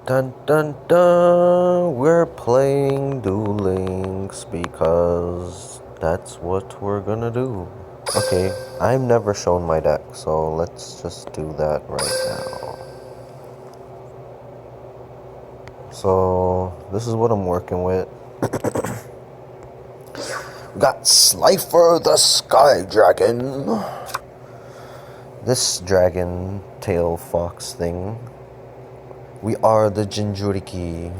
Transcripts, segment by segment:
Dun dun dun, we're playing Duel Links because that's what we're gonna do. Okay, I've never shown my deck, so let's just do that right now. So, this is what I'm working with. We got Slifer the Sky Dragon. This dragon tail fox thing. We are the Jinjuriki.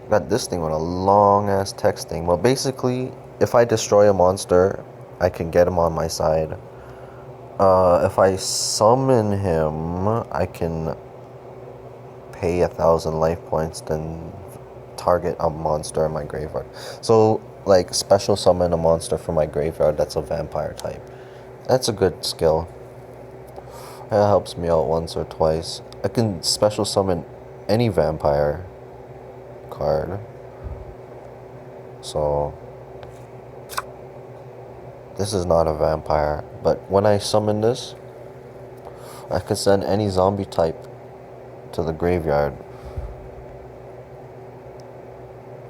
Got this thing with a long ass text thing. Well, basically, if I destroy a monster, I can get him on my side. If I summon him, I can pay 1,000 life points, then target a monster in my graveyard. So, like, special summon a monster from my graveyard that's a vampire type. That's a good skill. That helps me out once or twice. I can special summon any vampire card. So, this is not a vampire, but when I summon this, I can send any zombie type to the graveyard.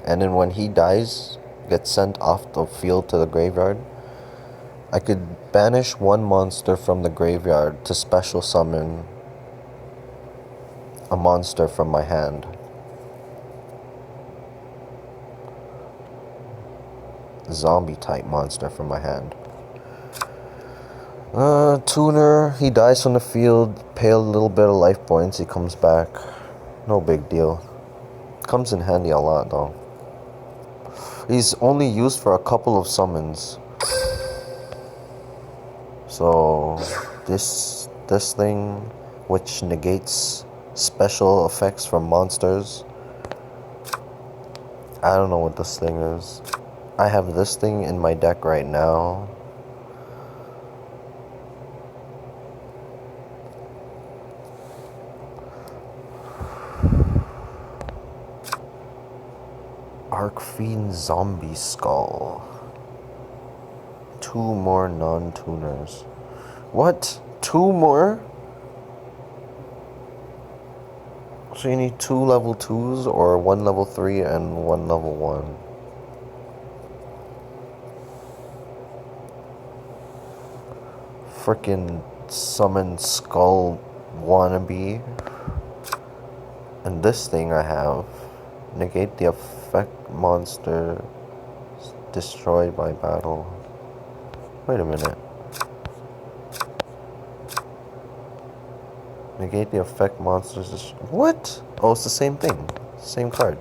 And then when he dies, gets sent off the field to the graveyard, I could banish one monster from the graveyard to special summon a monster from my hand. Zombie type monster from my hand. Tuner, he dies from the field, pay a little bit of life points, he comes back. No big deal. Comes in handy a lot though. He's only used for a couple of summons. So this thing, which negates special effects from monsters. I don't know what this thing is. I have this thing in my deck right now. Arcfiend Zombie Skull. 2 more non-tuners. What? 2 more? So you need 2 level 2s or 1 level 3 and 1 level 1. Frickin' summon skull wannabe. And this thing I have. Negate the effect monster destroyed by battle. Wait a minute. Negate the effect monsters. What? Oh, it's the same thing. Same card.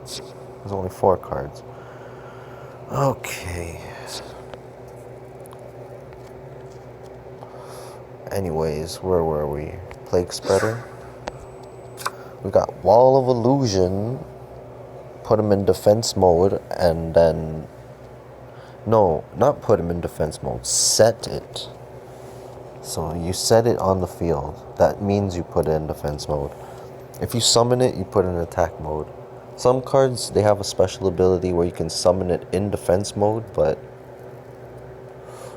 There's only 4 cards. Okay. Anyways, where were we? Plague Spreader. We got Wall of Illusion. Put him in defense mode and then... No, not put him in defense mode. Set it. So you set it on the field. That means you put it in defense mode. If you summon it, you put it in attack mode. Some cards, they have a special ability where you can summon it in defense mode, but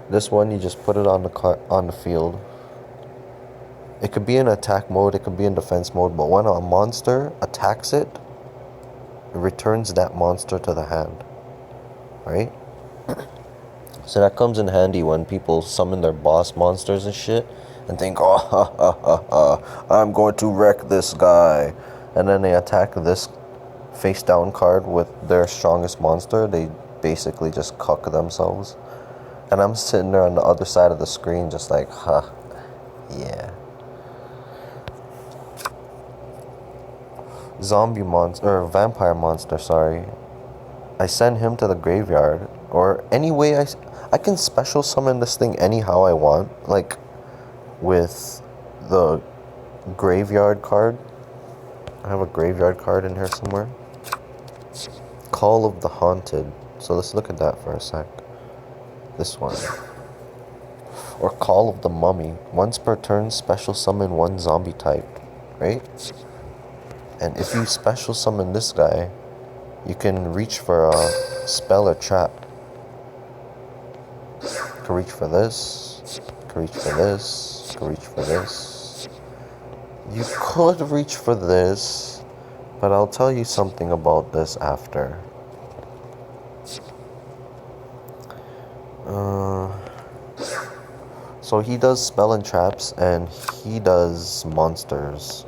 this one, you just put it on the field. It could be in attack mode, it could be in defense mode, but when a monster attacks it, it returns that monster to the hand. Right? So that comes in handy when people summon their boss monsters and shit and think, oh, ha, ha, ha, ha, I'm going to wreck this guy. And then they attack this face down card with their strongest monster. They basically just cuck themselves. And I'm sitting there on the other side of the screen just like, huh, yeah. Vampire monster, sorry. I send him to the graveyard, or any way I can special summon this thing anyhow I want, like with the graveyard card. I have a graveyard card in here somewhere. Call of the Haunted. So let's look at that for a sec. This one. Or Call of the Mummy. Once per turn, special summon 1 zombie type, right? And if you special summon this guy, you can reach for a spell or trap. You can reach for this. Can reach for this. Can reach for this. You could reach for this, but I'll tell you something about this after. So he does spell and traps, and he does monsters.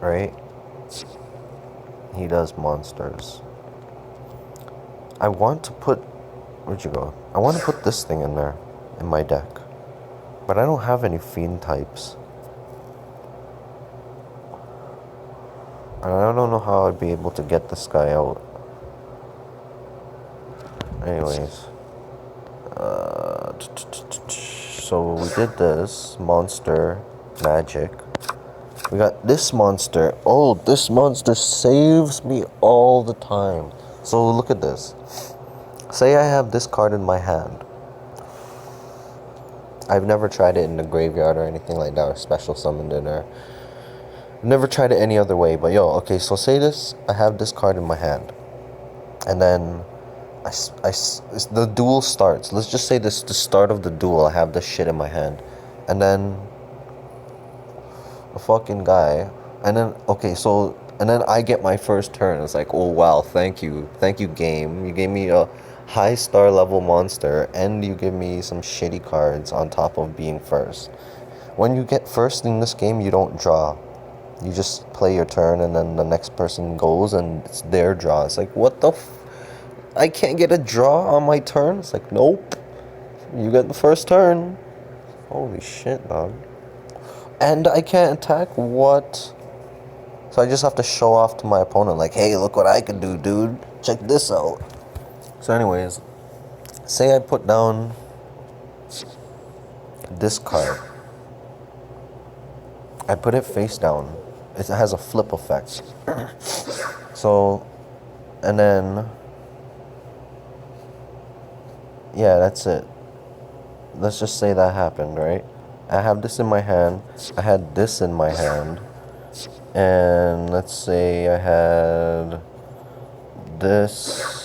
Right? He does monsters. I want to put... Where'd you go? I want to put this thing in there, in my deck. But I don't have any fiend types. And I don't know how I'd be able to get this guy out. Anyways. So we did this. Monster. Magic. We got this monster. Oh, this monster saves me all the time. So look at this. Say I have this card in my hand. I've never tried it in the graveyard or anything like that, or special summoned it, or never tried it any other way. But yo, okay, so say this, I have this card in my hand, and then the duel starts. Let's just say this, the start of the duel, I have this shit in my hand, and then a fucking guy, and then, okay, so, and then I get my first turn. It's like, oh wow, thank you game. You gave me a high star level monster, and you give me some shitty cards on top of being first. When you get first in this game, you don't draw. You just play your turn, and then the next person goes, and it's their draw. It's like, what the I can't get a draw on my turn? It's like, nope. You get the first turn. Holy shit, dog. And I can't attack? What? So I just have to show off to my opponent, like, hey, look what I can do, dude. Check this out. So anyways, say I put down this card. I put it face down. It has a flip effect. So, and then, yeah, that's it. Let's just say that happened, right? I have this in my hand. I had this in my hand. And let's say I had this.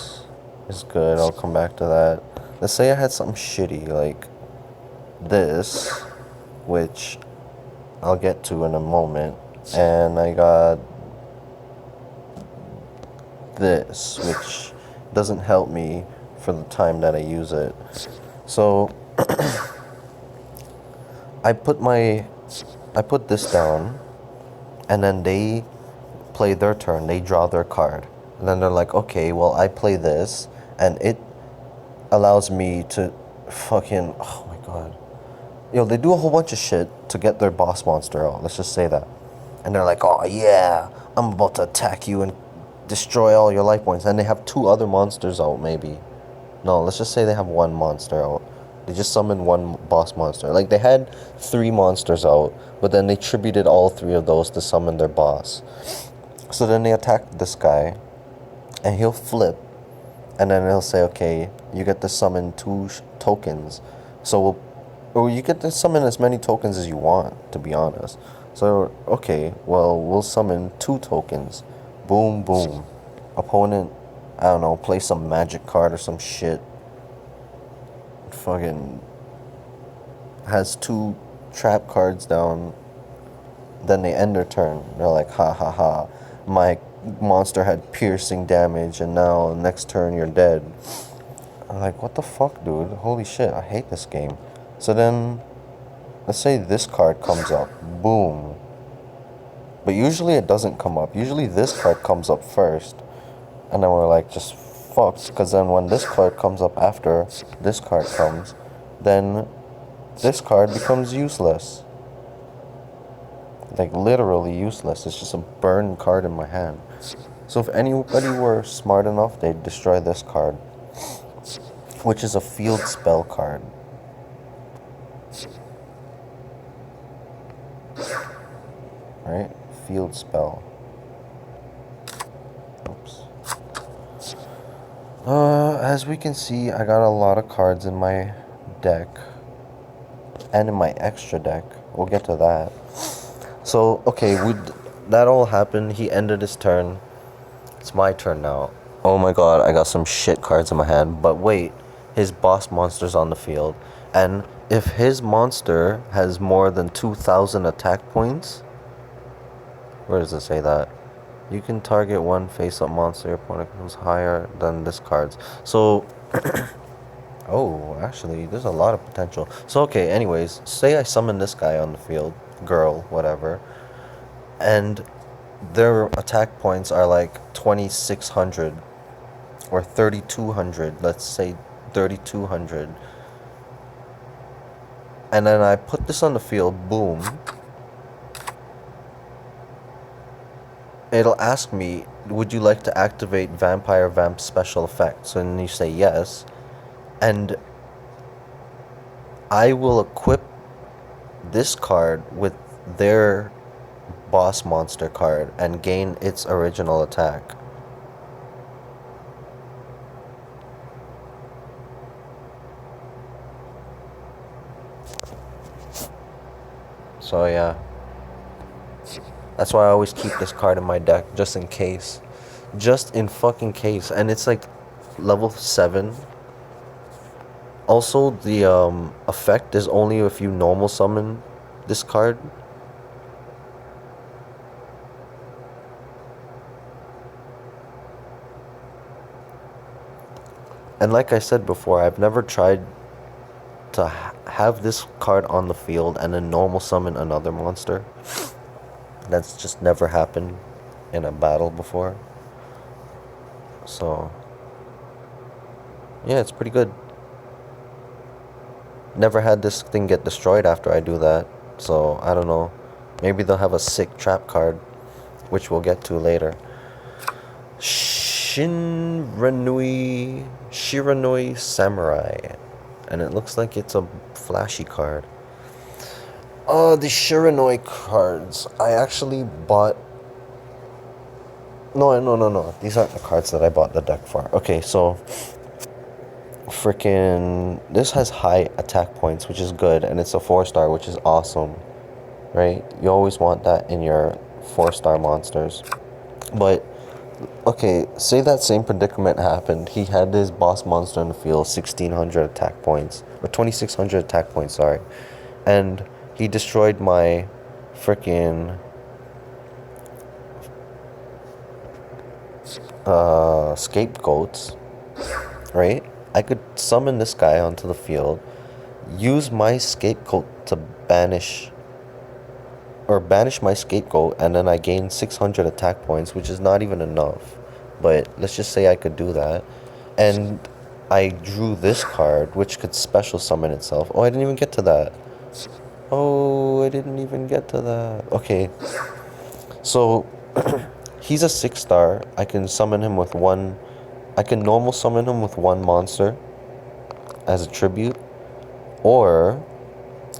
Is good. I'll come back to that. Let's say I had something shitty like this, which I'll get to in a moment, and I got this, which doesn't help me for the time that I use it. So I put this down, and then they play their turn. They draw their card, and then they're like, okay, well, I play this, and it allows me to fucking, oh my god. Yo, they do a whole bunch of shit to get their boss monster out. Let's just say that. And they're like, oh yeah, I'm about to attack you and destroy all your life points. And they have 2 other monsters out, maybe. No, let's just say they have 1 monster out. They just summoned 1 boss monster. Like, they had 3 monsters out, but then they tributed all 3 of those to summon their boss. So then they attack this guy, and he'll flip. And then he'll say, okay, you get to summon 2 tokens. So or you get to summon as many tokens as you want, to be honest. So, okay, well, we'll summon 2 tokens. Boom, boom. Opponent, I don't know, play some magic card or some shit. Fucking has 2 trap cards down. Then they end their turn. They're like, ha ha ha. My monster had piercing damage, and now next turn you're dead. I'm like, what the fuck, dude? Holy shit, I hate this game. So then, let's say this card comes up. Boom. But usually it doesn't come up. Usually this card comes up first. And then we're like, just fucked. Because then when this card comes up after this card comes, then this card becomes useless. Like, literally useless. It's just a burned card in my hand. So if anybody were smart enough, they'd destroy this card, which is a field spell card. Right? Field spell. Oops. As we can see, I got a lot of cards in my deck. And in my extra deck. We'll get to that. So, okay, that all happened. He ended his turn. It's my turn now. Oh my god, I got some shit cards in my hand. But wait, his boss monster's on the field. And if his monster has more than 2,000 attack points, where does it say that? You can target one face-up monster your opponent who's higher than this card's. So, oh, actually, there's a lot of potential. So, okay, anyways, say I summon this guy on the field, girl, whatever, and their attack points are like 2,600 or 3,200, let's say 3,200. And then I put this on the field, boom. It'll ask me, would you like to activate Vampire Vamp special effects? And you say yes. And I will equip this card with their boss monster card and gain its original attack. So yeah. That's why I always keep this card in my deck, just in case. Just in fucking case. And it's like level 7. Also, the effect is only if you normal summon this card. And like I said before, I've never tried to have this card on the field and then normal summon another monster. That's just never happened in a battle before. So, yeah, it's pretty good. Never had this thing get destroyed after I do that. So, I don't know. Maybe they'll have a sick trap card, which we'll get to later. Shiranui Samurai. And it looks like it's a flashy card. Oh, the Shiranui cards. I actually bought... No. These aren't the cards that I bought the deck for. Okay, so... Freaking... This has high attack points, which is good. And it's a 4-star, which is awesome. Right? You always want that in your 4-star monsters. But... Okay, say that same predicament happened. He had his boss monster in the field, 1,600 attack points. Or 2,600 attack points, sorry. And... he destroyed my freaking scapegoats, right? I could summon this guy onto the field, use my scapegoat to banish my scapegoat, and then I gain 600 attack points, which is not even enough. But let's just say I could do that. And I drew this card, which could special summon itself. Oh, I didn't even get to that. Oh, I didn't even get to that. Okay. So, he's a 6-star. I can summon him with one... I can normal summon him with one monster as a tribute. Or,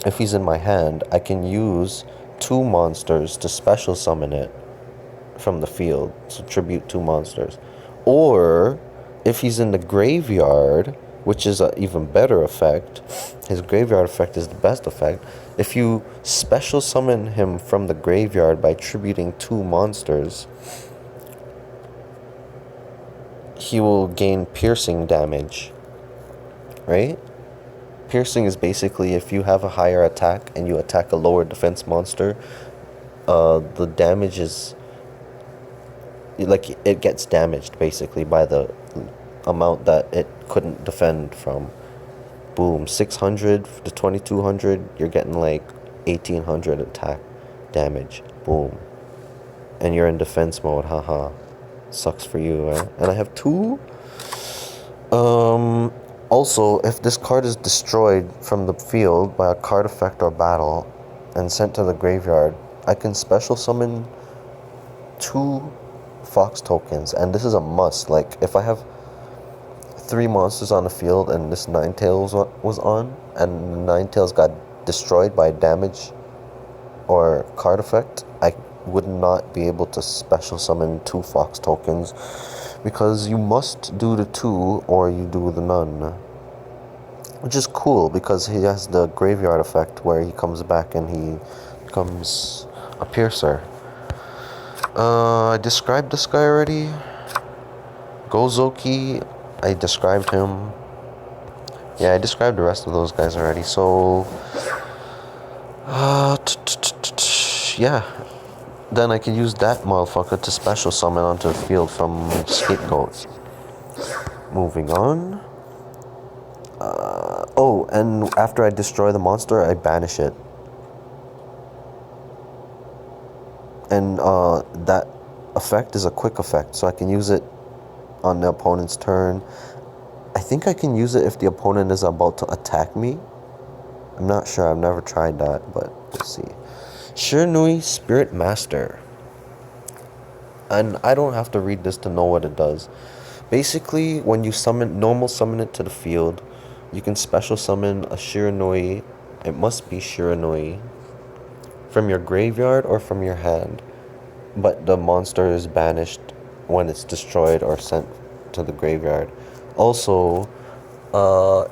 if he's in my hand, I can use 2 monsters to special summon it from the field. So, tribute 2 monsters. Or, if he's in the graveyard, which is an even better effect, his graveyard effect is the best effect. If you special summon him from the graveyard by tributing 2 monsters, he will gain piercing damage, right? Piercing is basically if you have a higher attack and you attack a lower defense monster, the damage is, like, it gets damaged basically by the amount that it couldn't defend from. Boom, 600 to 2,200, you're getting like 1,800 attack damage. Boom. And you're in defense mode, haha. Sucks for you, right? And I have 2. Also, if this card is destroyed from the field by a card effect or battle and sent to the graveyard, I can special summon 2 Fox tokens. And this is a must. Like, if I have 3 monsters on the field and this Ninetales was on, and Ninetales got destroyed by damage or card effect, I would not be able to special summon 2 Fox tokens, because you must do the 2 or you do the none. Which is cool, because he has the graveyard effect where he comes back and he becomes a piercer. I described this guy already. Gozoki, I described him. Yeah, I described the rest of those guys already. So, yeah. Then I could use that motherfucker to special summon onto the field from Scapegoat. Moving on. Oh, and after I destroy the monster, I banish it. And that effect is a quick effect, so I can use it on the opponent's turn. I think I can use it if the opponent is about to attack me. I'm not sure, I've never tried that, but we'll see. Shiranui Spirit Master. And I don't have to read this to know what it does. Basically, when you normal summon it to the field, you can special summon a Shiranui. It must be Shiranui from your graveyard or from your hand. But the monster is banished when it's destroyed or sent to the graveyard. Also,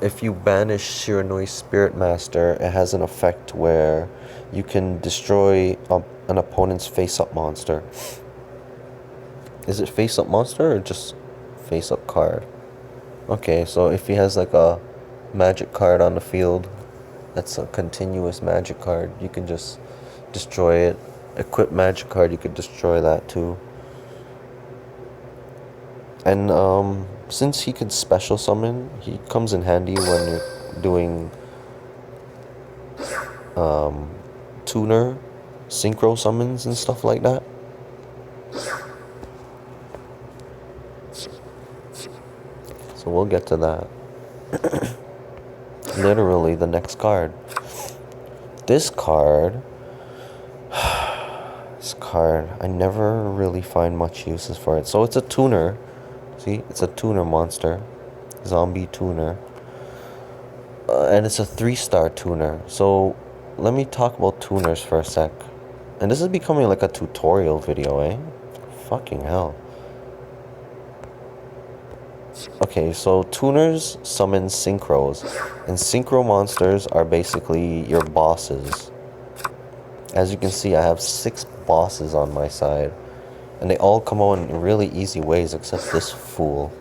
if you banish Shiranui Spirit Master, it has an effect where you can destroy an opponent's face-up monster. Is it face-up monster or just face-up card? Okay, so if he has like a magic card on the field, that's a continuous magic card, you can just destroy it. Equip magic card, you could destroy that too. And since he could special summon, he comes in handy when you're doing tuner, synchro summons and stuff like that. So we'll get to that. Literally the next card. This card, I never really find much uses for it. So it's a tuner. See, it's a tuner monster. Zombie tuner. And it's a 3-star tuner. So let me talk about tuners for a sec. And this is becoming like a tutorial video, eh? Fucking hell. Okay, so tuners summon synchros, and synchro monsters are basically your bosses. As you can see, I have 6 bosses on my side, and they all come out in really easy ways except this fool.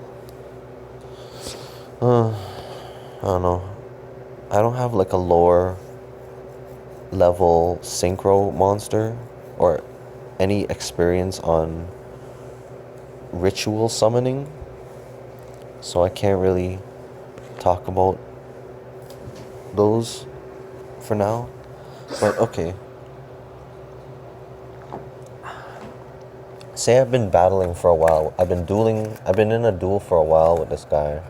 I don't know. I don't have like a lower level synchro monster or any experience on ritual summoning. So I can't really talk about those for now. But okay. Say I've been battling for a while. I've been in a duel for a while with this guy.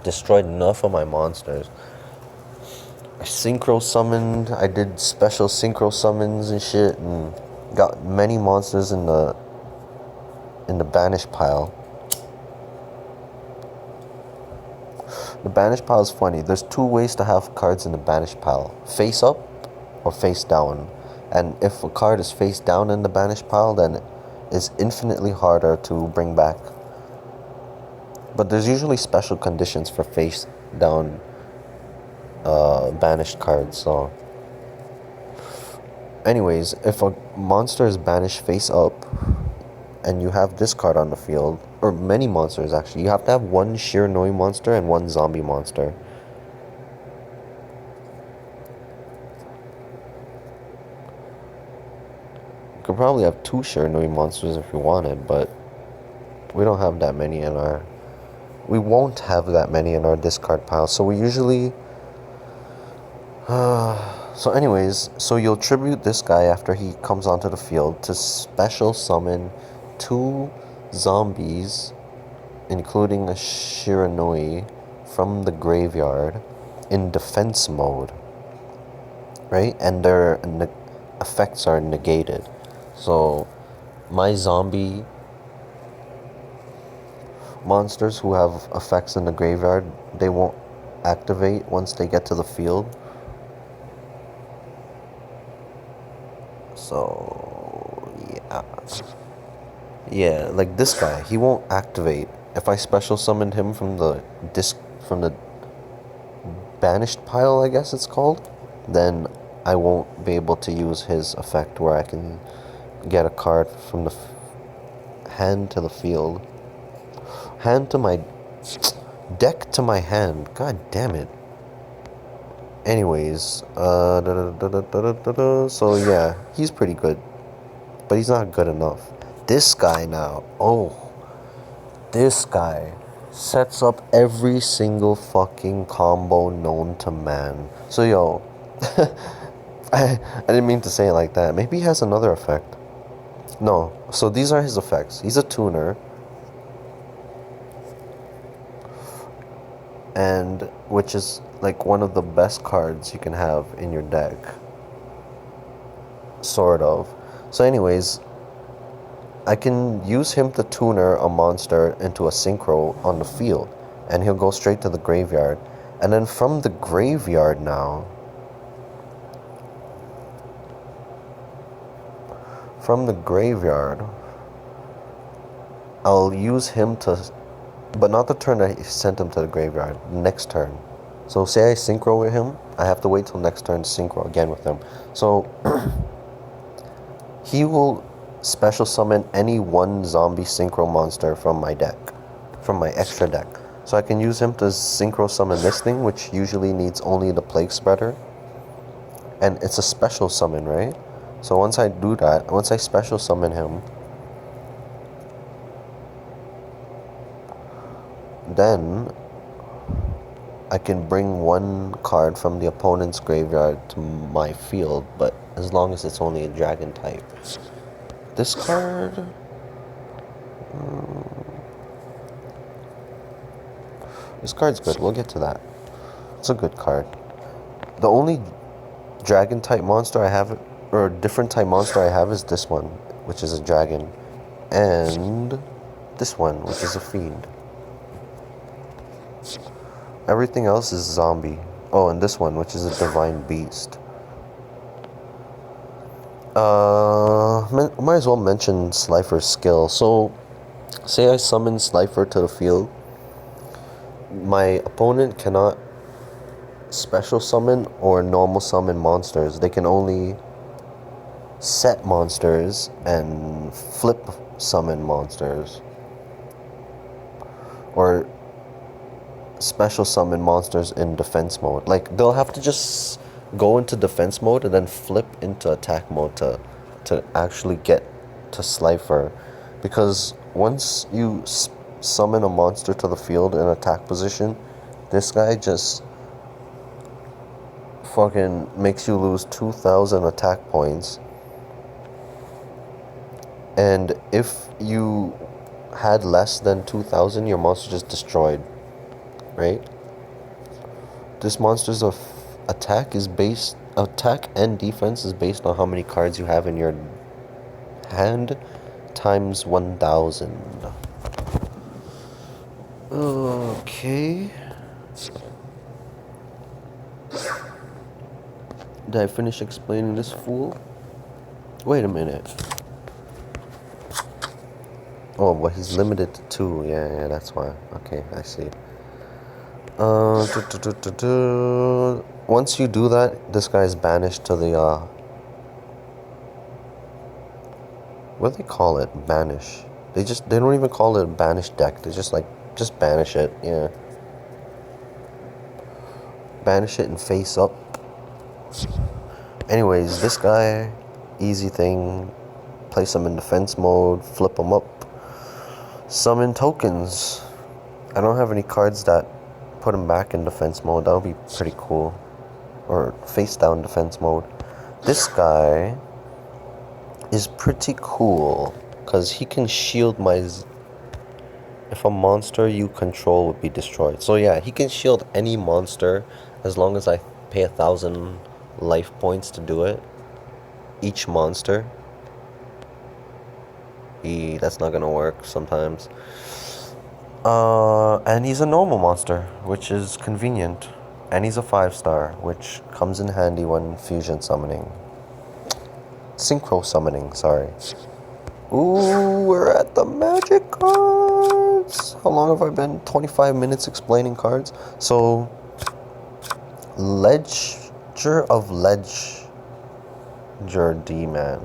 Destroyed enough of my monsters. I synchro summoned. I did special synchro summons and shit, and got many monsters in the banish pile. The banish pile is funny. There's 2 ways to have cards in the banish pile. Face up or face down. And if a card is face down in the banish pile, then it's infinitely harder to bring back. But there's usually special conditions for face down banished cards. So anyways, if a monster is banished face up and you have this card on the field, or many monsters actually, you have to have 1 Shiranui monster and 1 zombie monster. You could probably have 2 Shiranui monsters if you wanted, but we don't have that many in our... We won't have that many in our discard pile, so we usually... So anyways, so you'll tribute this guy after he comes onto the field to special summon 2 zombies, including a Shiranui, from the graveyard in defense mode, right? And their effects are negated. So my zombie monsters who have effects in the graveyard, they won't activate once they get to the field. So yeah, like this guy, he won't activate. If I special summoned him from the banished pile, I guess it's called, then I won't be able to use his effect where I can get a card from the hand to the field. Hand to my... Deck to my hand. God damn it. Anyways, so yeah, he's pretty good. But he's not good enough. This guy now. Oh. This guy sets up every single fucking combo known to man. So yo, I didn't mean to say it like that. Maybe he has another effect. No, so these are his effects. He's a tuner. And which is like one of the best cards you can have in your deck. Sort of. So anyways, I can use him to tuner a monster into a synchro on the field, and he'll go straight to the graveyard. And then from the graveyard now, I'll use him to, but not the turn that I sent him to the graveyard, next turn. So say I synchro with him, I have to wait till next turn to synchro again with him. So he will special summon any one zombie synchro monster from my deck, from my extra deck. So I can use him to synchro summon this thing, which usually needs only the plague spreader. And it's a special summon, right? So once I do that, once I special summon him, then I can bring one card from the opponent's graveyard to my field, but as long as it's only a dragon type. This card... This card's good. We'll get to that. It's a good card. The only dragon type monster I have, or different type monster I have, is this one, which is a dragon. And this one, which is a fiend. Everything else is zombie. Oh, and this one, which is a divine beast. Might as well mention Slifer's skill. So, say I summon Slifer to the field. My opponent cannot special summon or normal summon monsters. They can only set monsters and flip summon monsters. Or special summon monsters in defense mode. Like, they'll have to just go into defense mode and then flip into attack mode to actually get to Slifer. Because once you summon a monster to the field in attack position, this guy just fucking makes you lose 2,000 attack points. And if you had less than 2,000, your monster just destroyed. Right? This monster's attack and defense is based on how many cards you have in your hand times 1,000. Okay. Did I finish explaining this fool? Wait a minute. Oh, well, he's limited to 2. Yeah, that's why. Okay, I see. Once you do that, this guy's banished to the, what do they call it? Banish. They don't even call it a banished deck. They just banish it, yeah. Banish it and face up. Anyways, this guy, easy thing. Place him in defense mode, flip him up. Summon tokens. I don't have any cards that put him back in defense mode. That would be pretty cool. Or face down defense mode. This guy is pretty cool because he can shield my... If a monster you control would be destroyed. So yeah, he can shield any monster as long as I pay 1,000 life points to do it. Each monster. That's not gonna work sometimes. And he's a normal monster, which is convenient. And he's a 5-star, which comes in handy when fusion summoning. Synchro summoning, sorry. Ooh, we're at the magic cards. How long have I been? 25 minutes explaining cards. So, Ledger of Ledger D-Man.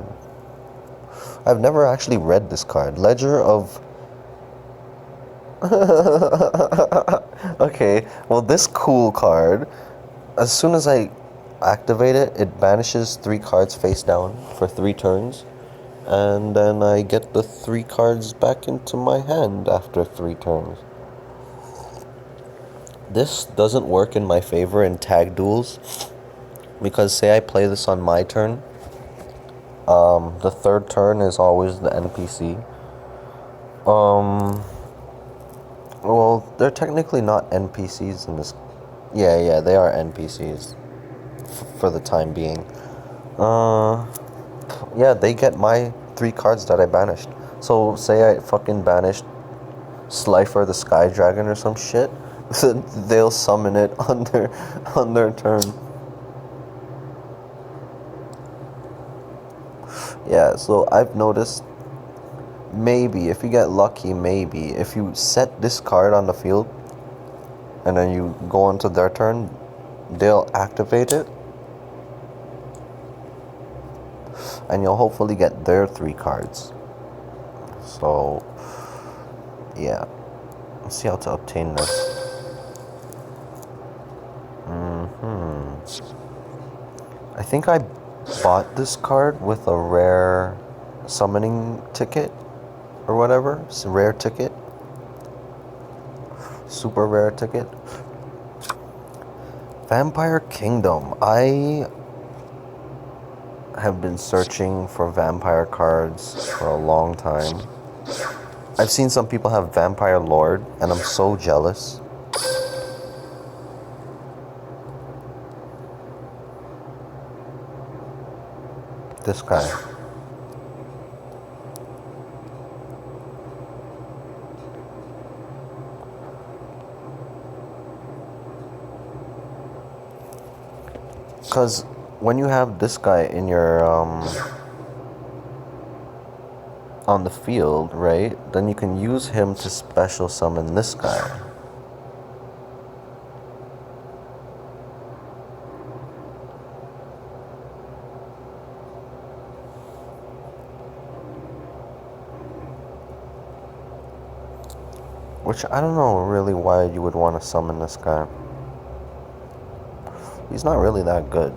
I've never actually read this card. Ledger of Okay, well, this cool card, as soon as I activate it, it banishes 3 cards face down for 3 turns. And then I get the 3 cards back into my hand after 3 turns. This doesn't work in my favor in tag duels because say I play this on my turn, the 3rd turn is always the NPC. Well, they're technically not NPCs in this. Yeah, they are NPCs for the time being. Yeah, they get my 3 cards that I banished. So say I fucking banished Slifer the Sky Dragon or some shit, they'll summon it on their turn. Yeah, so I've noticed maybe if you get lucky, maybe if you set this card on the field and then you go onto their turn, they'll activate it and you'll hopefully get their 3 cards. So yeah, let's see how to obtain this. I think I bought this card with a rare summoning ticket or whatever. It's a rare ticket. Super rare ticket. Vampire Kingdom. I have been searching for vampire cards for a long time. I've seen some people have Vampire Lord, and I'm so jealous. This guy. Because when you have this guy in your, on the field, right, then you can use him to special summon this guy. Which I don't know really why you would want to summon this guy. He's not really that good.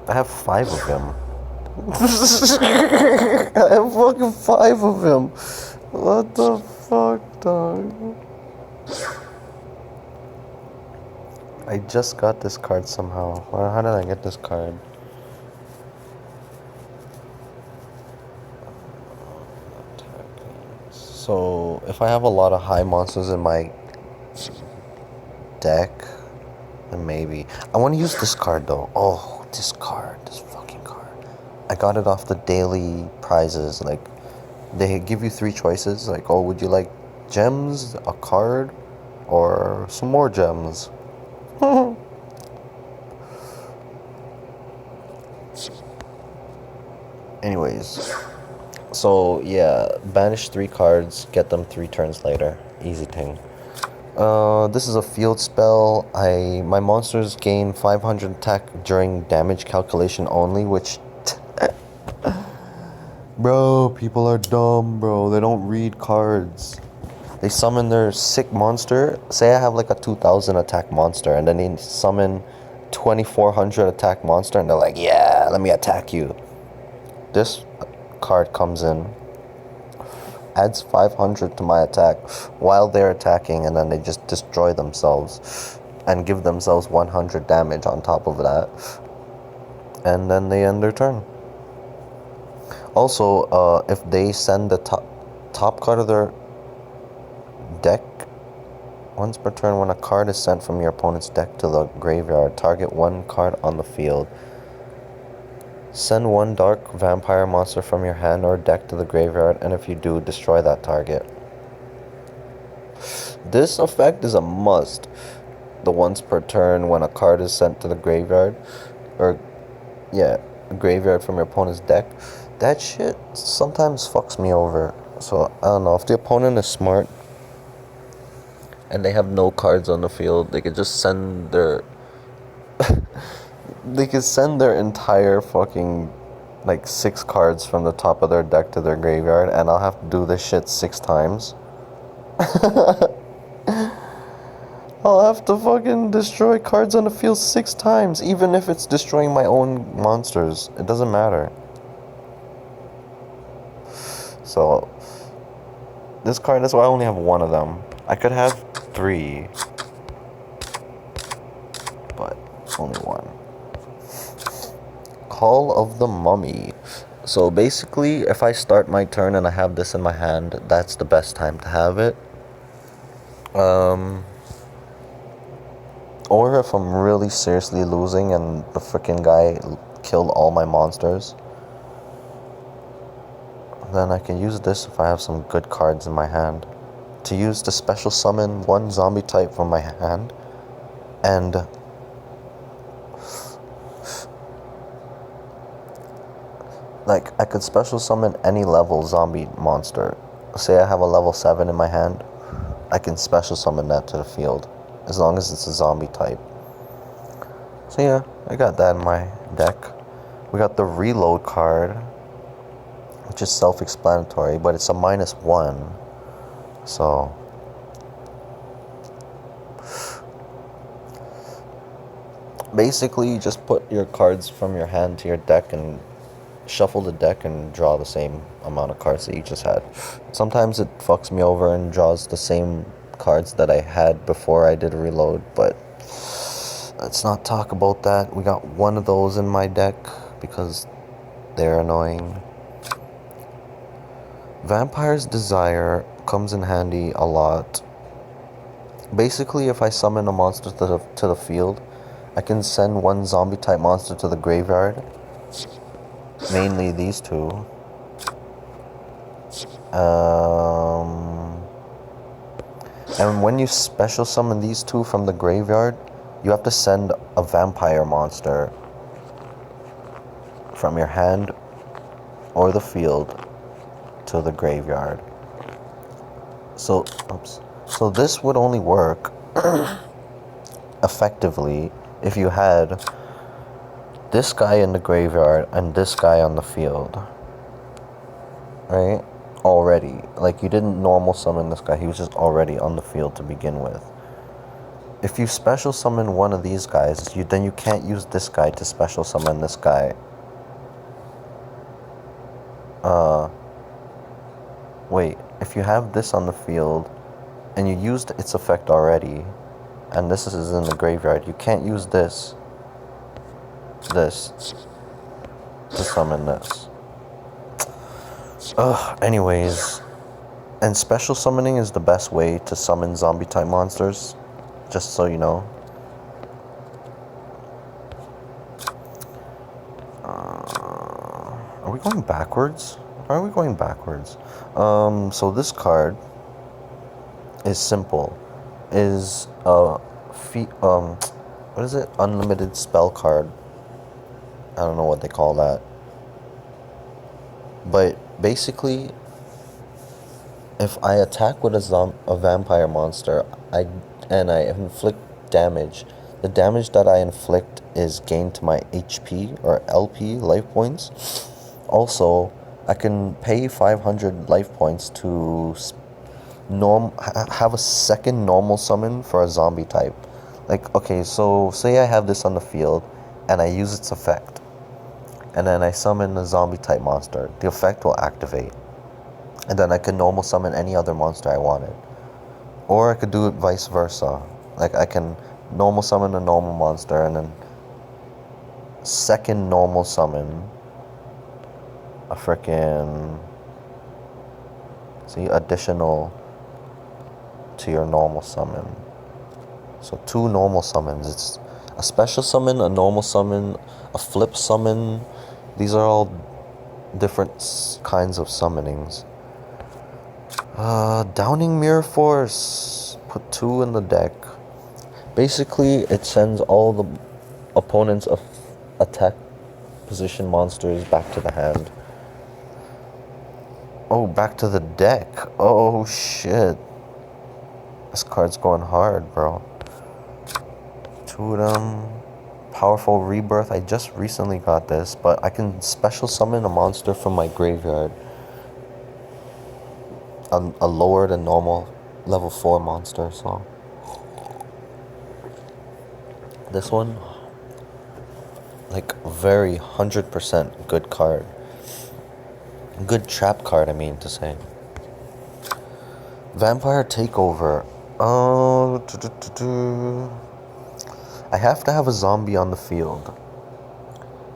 I have 5 of him. I have fucking 5 of him. What the fuck, dog? I just got this card somehow. How did I get this card? So, if I have a lot of high monsters in my deck, then maybe. I want to use this card though. Oh, this fucking card. I got it off the daily prizes. Like, they give you 3 choices. Like, oh, would you like gems, a card, or some more gems? Anyways. So, yeah, banish 3 cards, get them 3 turns later. Easy thing. This is a field spell. My monsters gain 500 attack during damage calculation only, which... Bro, people are dumb, bro. They don't read cards. They summon their sick monster. Say I have like a 2000 attack monster, and then they summon 2400 attack monster, and they're like, yeah, let me attack you. This card comes in, adds 500 to my attack while they're attacking, and then they just destroy themselves and give themselves 100 damage on top of that, and then they end their turn. Also, if they send the top card of their deck once per turn, when a card is sent from your opponent's deck to the graveyard, target 1 card on the field. Send 1 dark vampire monster from your hand or deck to the graveyard, and if you do, destroy that target. This effect is a must. The once per turn when a card is sent to the graveyard, or yeah, graveyard from your opponent's deck. That shit sometimes fucks me over. So I don't know, if the opponent is smart and they have no cards on the field, they could just send their they could send their entire fucking, like, 6 cards from the top of their deck to their graveyard, and I'll have to do this shit 6 times. I'll have to fucking destroy cards on the field 6 times, even if it's destroying my own monsters. It doesn't matter. So, this card, that's why I only have one of them. I could have 3, but only one. Call of the Mummy. So basically, if I start my turn and I have this in my hand, that's the best time to have it. Or if I'm really seriously losing and the freaking guy killed all my monsters, then I can use this if I have some good cards in my hand. To use to special summon one zombie type from my hand, and like I could special summon any level zombie monster. Say I have a level 7 in my hand, I can special summon that to the field, as long as it's a zombie type. So yeah, I got that in my deck. We got the reload card, which is self-explanatory, but it's a -1. So basically, you just put your cards from your hand to your deck and shuffle the deck and draw the same amount of cards that you just had. Sometimes it fucks me over and draws the same cards that I had before I did a reload, but let's not talk about that. We got one of those in my deck because they're annoying. Vampire's Desire comes in handy a lot. Basically, if I summon a monster to the field, I can send one zombie type monster to the graveyard. Mainly these two. And when you special summon these two from the graveyard, you have to send a vampire monster from your hand or the field to the graveyard. So this would only work effectively if you had this guy in the graveyard and this guy on the field, right? Already, like you didn't normal summon this guy, he was just already on the field to begin with. If you special summon one of these guys, then you can't use this guy to special summon this guy. Wait, if you have this on the field and you used its effect already, and this is in the graveyard, you can't use this to summon this. Anyways, and special summoning is the best way to summon zombie type monsters, just so you know. Are we going backwards? Why are we going backwards? So this card is simple. Is what is it? Unlimited spell card. I don't know what they call that. But basically, if I attack with a vampire monster, I inflict damage. The damage that I inflict is gained to my HP or LP, life points. Also, I can pay 500 life points to have a second normal summon for a zombie type. Like, okay, so say I have this on the field and I use its effect, and then I summon a zombie type monster. The effect will activate, and then I can normal summon any other monster I wanted. Or I could do it vice versa. Like, I can normal summon a normal monster and then second normal summon a frickin' additional to your normal summon. So 2 normal summons. It's a special summon, a normal summon, a flip summon. These are all different kinds of summonings. Downing Mirror Force. Put 2 in the deck. Basically, it sends all the opponents' attack position monsters back to the hand. Oh, back to the deck. Oh, shit. This card's going hard, bro. 2 of them. Powerful Rebirth. I just recently got this, but I can special summon a monster from my graveyard. A lower than normal level 4 monster, so this one, like, very 100% good card. Good trap card, I mean to say. Vampire Takeover. I have to have a zombie on the field.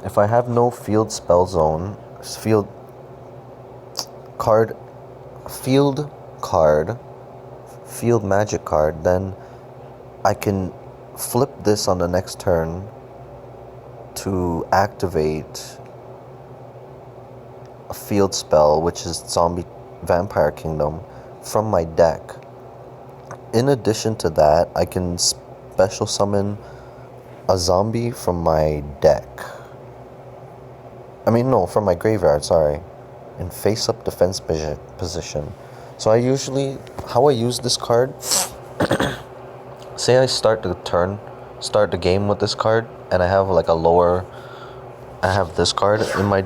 If I have no field spell zone, field card, field card, field magic card, then I can flip this on the next turn to activate a field spell, which is Zombie Vampire Kingdom, from my deck. In addition to that, I can special summon a zombie from my deck. I mean, no, from my graveyard, sorry. In face-up defense position. So how I use this card, say I start the game with this card, and I have like I have this card in my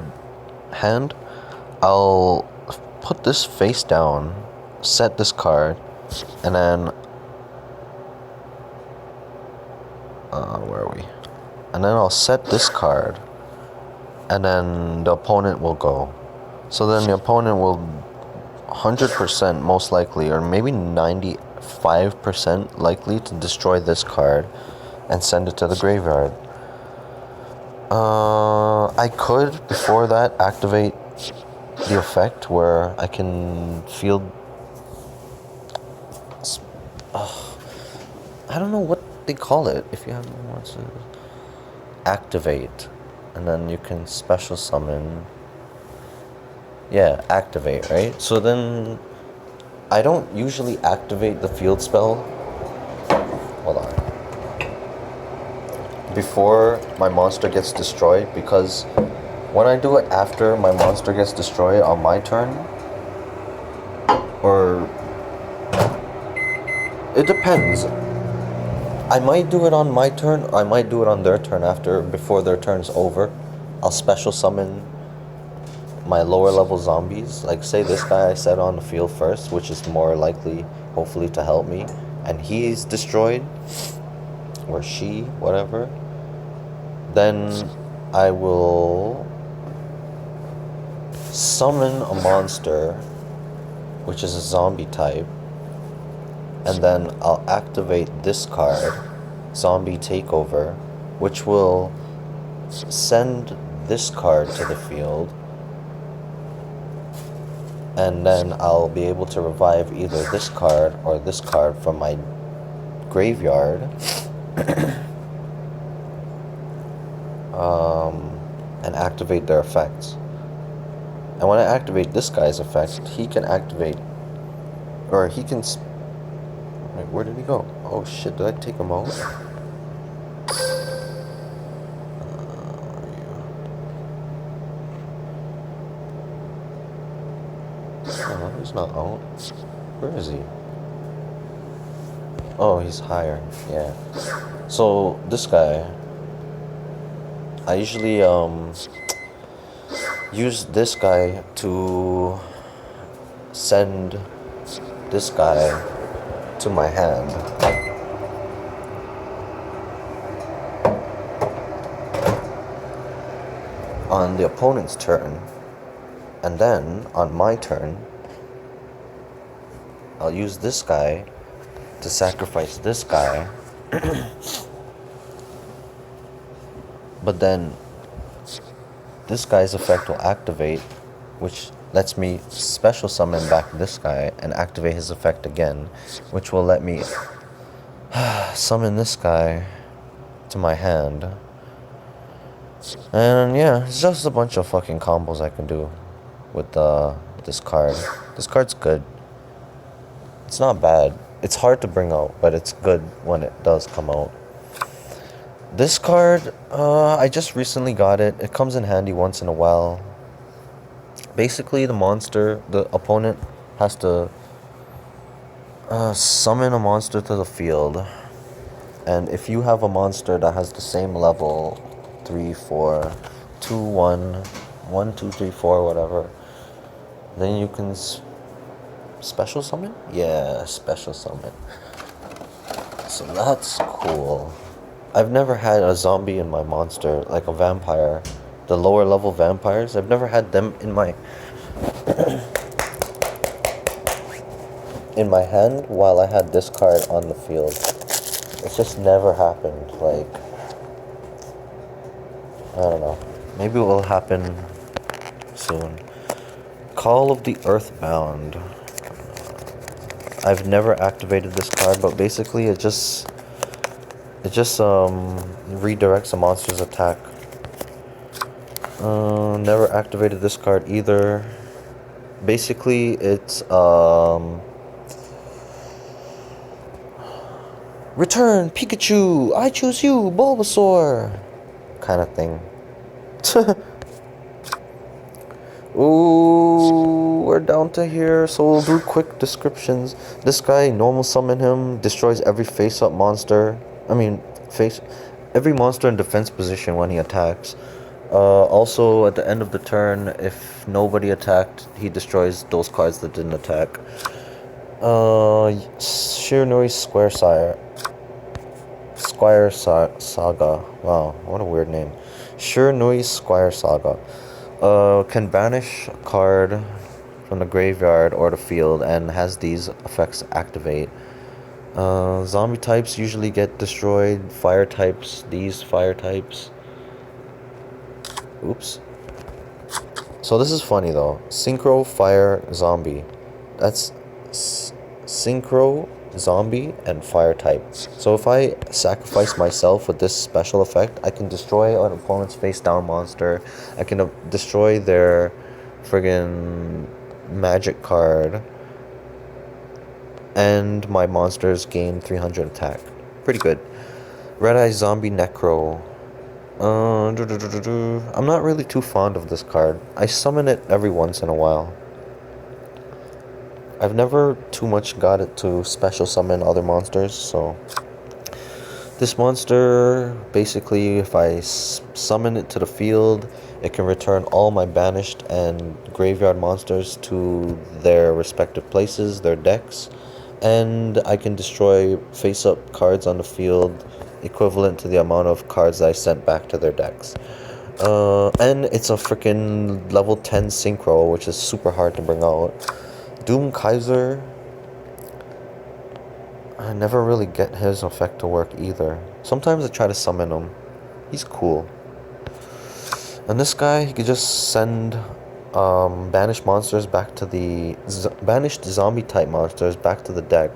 hand, I'll put this face down, set this card, and then, where are we? And then I'll set this card, and then the opponent will go. So then the opponent will 100% most likely, or maybe 95% likely to destroy this card and send it to the graveyard. I could, before that, activate the effect where I can field... I don't know what they call it. If you haven't watched it, activate, and then you can special summon. Yeah, activate, right? So then I don't usually activate the field spell. Hold on. Before my monster gets destroyed, because when I do it after my monster gets destroyed on my turn, or it depends. I might do it on my turn, or I might do it on their turn before their turn's over. I'll special summon my lower level zombies. Like, say this guy I set on the field first, which is more likely, hopefully, to help me, and he's destroyed, or she, whatever. Then I will summon a monster, which is a zombie type, and then I'll activate this card, Zombie Takeover, which will send this card to the field, and then I'll be able to revive either this card or this card from my graveyard, and activate their effects. And when I activate this guy's effect, he can activate, or he can... Wait, where did he go? Oh shit, did I take him out? Oh, he's not out. Where is he? Oh, he's higher. Yeah. So, this guy, I usually use this guy to send this guy to my hand. On the opponent's turn, and then on my turn, I'll use this guy to sacrifice this guy. But then this guy's effect will activate, which lets me special summon back this guy and activate his effect again, which will let me summon this guy to my hand. And yeah, it's just a bunch of fucking combos I can do with this card. This card's good. It's not bad. It's hard to bring out, but it's good when it does come out. This card, I just recently got it. It comes in handy once in a while. Basically, the opponent has to summon a monster to the field. And if you have a monster that has the same level, 3, 4, 2, 1, 1, 2, 3, 4, whatever, then you can Special summon? Yeah, special summon. So that's cool. I've never had a zombie in my monster, like a vampire. The lower level vampires, I've never had them in my hand while I had this card on the field. It's just never happened. Like, I don't know. Maybe it will happen soon. Call of the Earthbound. I've never activated this card, but basically it just redirects a monster's attack. Never activated this card either. Basically, it's return Pikachu, I choose you, Bulbasaur, kind of thing. Ooh, we're down to here, so we'll do quick descriptions. This guy, normal summon him, destroys every face-up monster. Every monster in defense position when he attacks. Also, at the end of the turn, if nobody attacked, he destroys those cards that didn't attack. Shiranui Squire Saga. Wow, what a weird name. Shiranui Squire Saga. Can banish a card from the graveyard or the field and has these effects activate. Zombie types usually get destroyed. Fire types, these fire types. Oops. So this is funny though. Synchro Fire Zombie. That's Synchro Zombie and Fire type. So if I sacrifice myself with this special effect, I can destroy an opponent's face down monster. I can destroy their friggin' magic card. And my monsters gain 300 attack. Pretty good. Red Eye Zombie Necro. I'm not really too fond of this card. I summon it every once in a while. I've never too much got it to special summon other monsters, so... This monster, basically, if I summon it to the field, it can return all my banished and graveyard monsters to their respective places, their decks, and I can destroy face-up cards on the field equivalent to the amount of cards I sent back to their decks. And it's a freaking level 10 synchro, which is super hard to bring out. Doom Kaiser, I never really get his effect to work either. Sometimes I try to summon him. He's cool. And this guy, he could just send banished monsters back to the... banished zombie type monsters back to the deck.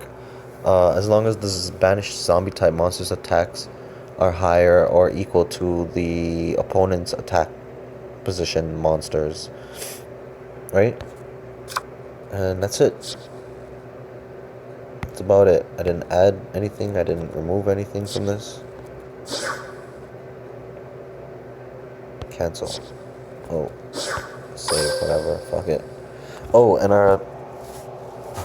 As long as the banished zombie type monsters' attacks are higher or equal to the opponent's attack position monsters. Right? And that's it. That's about it. I didn't add anything. I didn't remove anything from this. Cancel. Oh. Save, whatever. Fuck it. Oh, and our...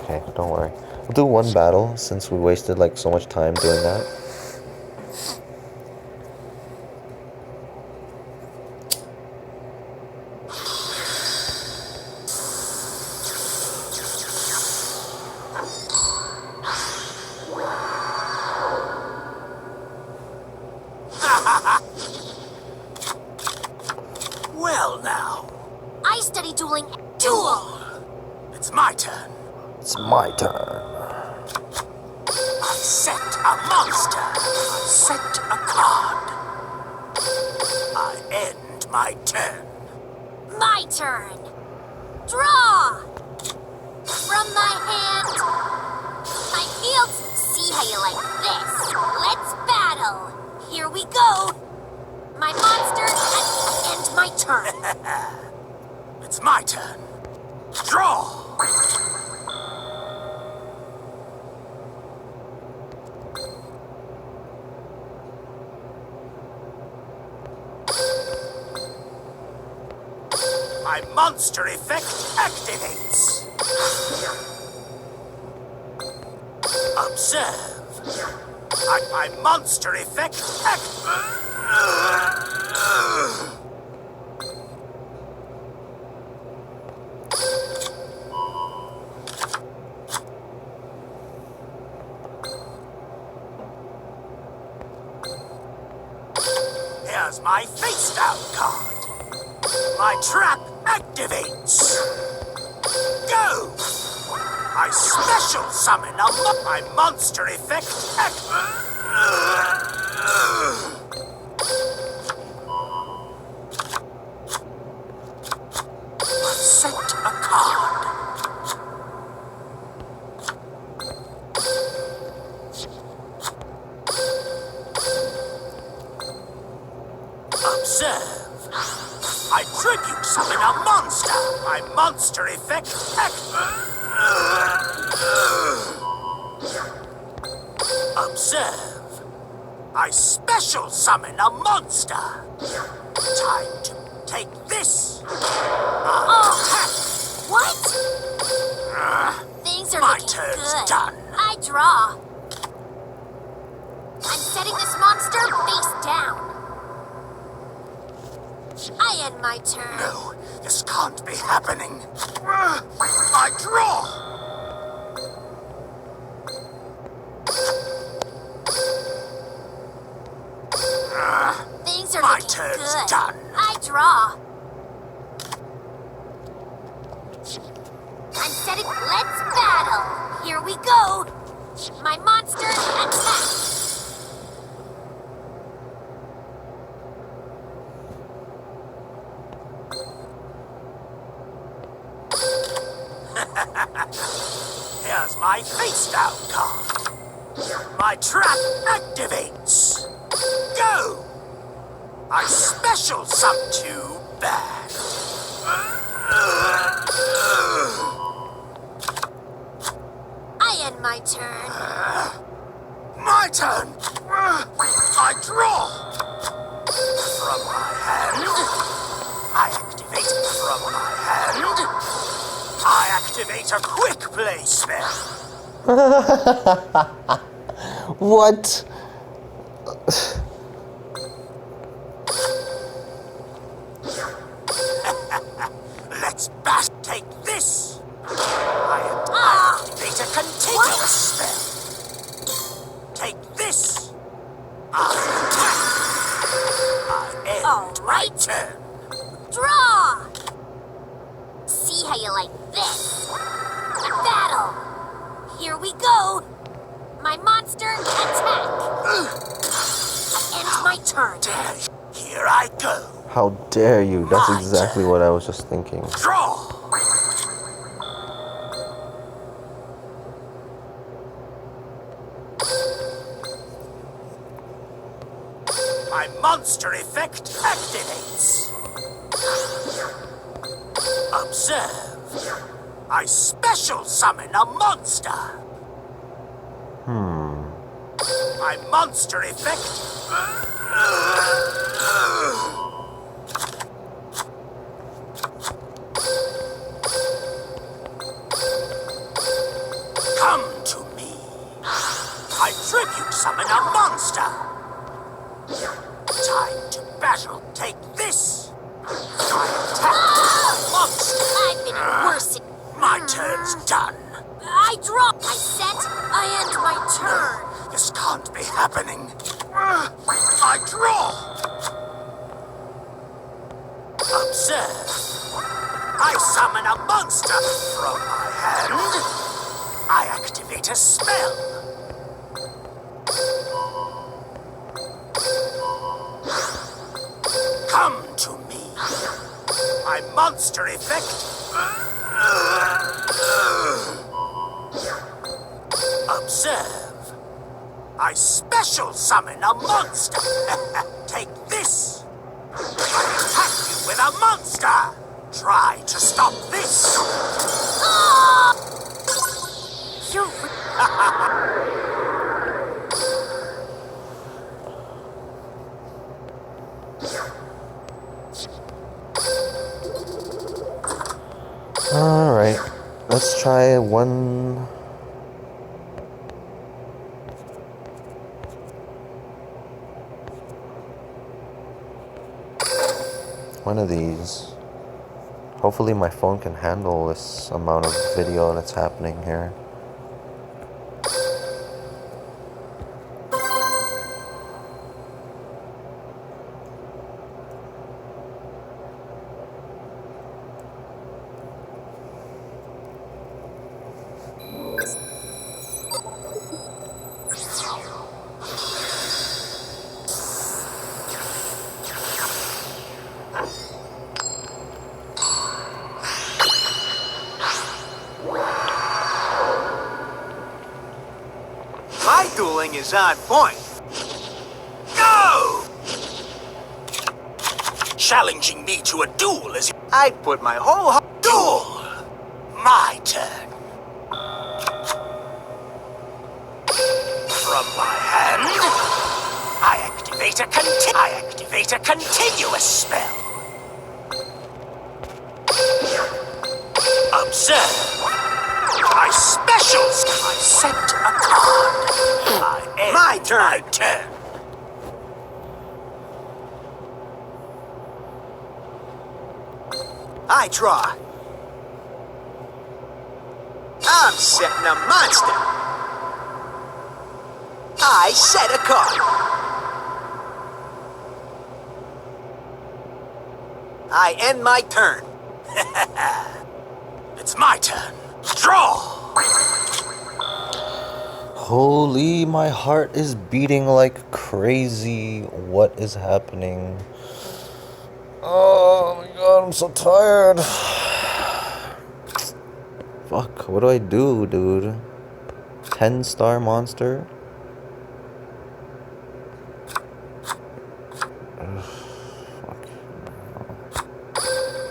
Okay, don't worry. We'll do one battle since we wasted like so much time doing that. Well now, I study dueling. Duel! It's my turn. It's my turn. I set a monster. I set a card. I end my turn. My turn. Draw! From my hand. My fields. See how you like this. Let's battle. Here we go. My monster and my turn. It's my turn. Draw! My monster effect activates. Observe. My monster effect Here's my face down card. My trap activates. Go! I special summon my monster effect. Set a card. Observe. I tribute summon a monster. My monster effect. Observe. I special summon a monster. Time to take this. Attack. What? Things are My looking turn's good. done. I draw. I'm setting this monster face down. I end my turn. No, this can't be happening. I draw. Things are My looking turn's good. done. I draw. I'm setting. Let's battle. Here we go. My monster attack. Here's my face down card. My trap activates. Go! I special sum too bad. I end my turn. My turn. I draw. From my hand. I activate from my hand. I activate a quick play spell. What? Let's take this. I activate a continuous spell. Take this. I end my turn. Draw. See how you like this. Battle. Here we go. My monster attack. End my turn. Here I go. How dare you? That's exactly what I was just thinking. Draw. My monster effect activates. Observe. I special summon a monster. My monster effect. Come to me. I tribute summon a monster. Time to battle. Take this. I attack the monster. I've been in worse. My turn's done. I draw. I set. I end my turn. This can't be happening. I draw. Observe. I summon a monster from my hand. I activate a spell. Come to me. My monster effect. Observe. I special summon a monster. Take this. I attack you with a monster. Try to stop this. Alright, let's try one. One of these. Hopefully my phone can handle this amount of video that's happening here. My dueling is on point. Go! Challenging me to a duel is... I'd put my whole heart... Duel! My turn. From my hand, I activate a continuous spell. Observe. I set a card. I end my turn. I draw. I'm setting a monster. I set a card. I end my turn. It's my turn. Draw! Holy, my heart is beating like crazy. What is happening? Oh my god, I'm so tired. Fuck, what do I do, dude? 10-star monster?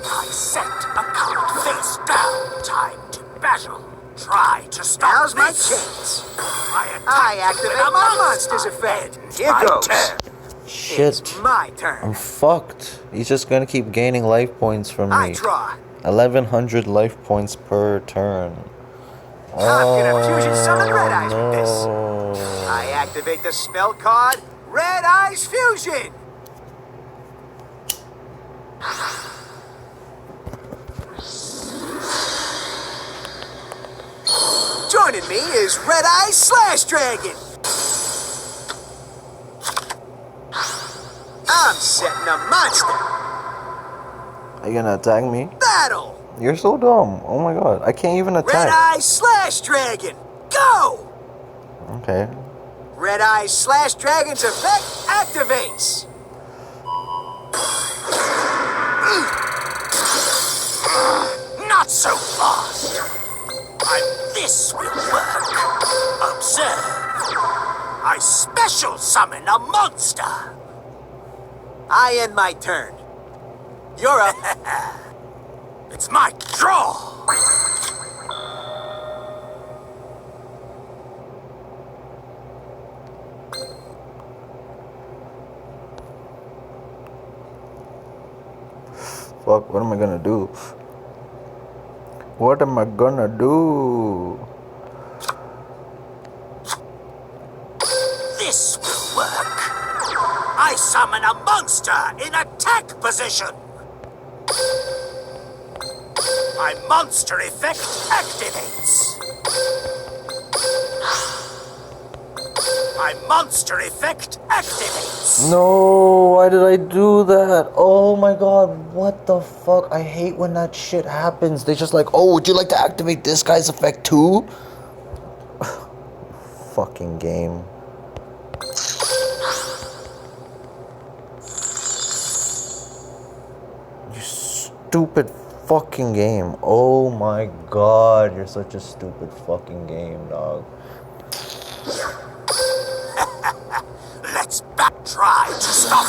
I set a card face down. Time to battle. Try to stop. Now's my chance. I activate my monster's effect. Here goes. Shit. It's my turn. I'm fucked. He's just gonna keep gaining life points from me. I draw. 1100 life points per turn. I'm gonna fusion summon Red Eyes no. with this. I activate the spell card, Red Eyes Fusion. Joining me is Red Eyes Slash Dragon. I'm setting a monster. Are you gonna attack me? Battle. You're so dumb. Oh my god. I can't even Red attack. Eyes Slash Dragon. Go. Okay. Red Eyes Slash Dragon's effect activates. Not so fast. This will work. Observe. I special summon a monster. I end my turn. You're up. It's my draw. Fuck, what am I gonna do? What am I gonna do? This will work. I summon a monster in attack position. My monster effect activates. My monster effect activates. No, why did I do that? Oh my god, what the fuck? I hate when that shit happens. They just like, oh, would you like to activate this guy's effect too? Fucking game. You stupid fucking game. Oh my god, you're such a stupid fucking game, dog. Let's try to stop.